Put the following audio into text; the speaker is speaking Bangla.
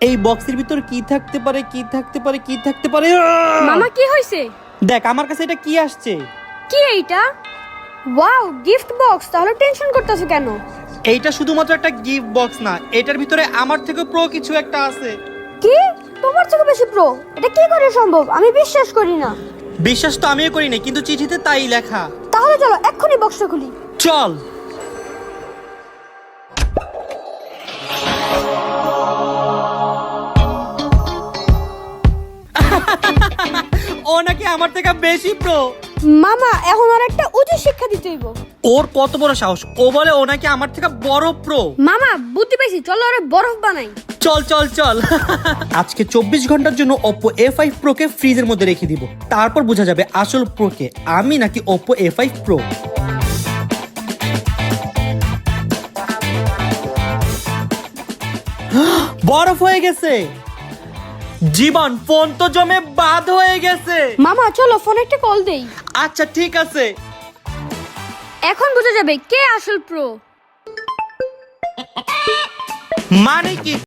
এই বক্সের ভিতর কি থাকতে পারে কি থাকতে পারে কি থাকতে পারে মামা কি হইছে? দেখ আমার কাছে এটা কি আসছে। কি এইটা? Wow, gift box. তাহলে টেনশন করতেছো কেন? এইটা শুধুমাত্র একটা গিফট বক্স না, এটার ভিতরে আমার থেকে প্রো কিছু একটা আছে। কি? তোমার থেকে বেশি প্রো? এটা কি করে সম্ভব? আমি বিশ্বাস করি না। বিশ্বাস তো আমিও করি না, কিন্তু চিঠিতে তাই লেখা। তাহলে চলো এক্ষুনি বক্সটা খুলি। চল। ও নাকি আমার থেকে বেশি প্রো। মামা, এখন আর একটা উচিত শিক্ষা দিতে হইব। ওর কত বড় সাহস, ও বলে ও নাকি আমার থেকে বড় প্রো। মামা বুদ্ধি পাইছি, চলো আরে বরফ বানাই। চল চল চল। আজকে 24 ঘন্টার জন্য Oppo A5 Pro কে ফ্রিজের মধ্যে রেখে দিব, তারপর বোঝা যাবে আসল প্রো কে, আমি নাকি Oppo A5 Pro। বরফ হয়ে গেছে। জীবন, ফোন তো জমে বাদ হয়ে গেছে। মামা চলো ফোনে একটা কল দেই। আচ্ছা ঠিক আছে। এখন বোঝা যাবে কে আসল প্রো। মানে কি?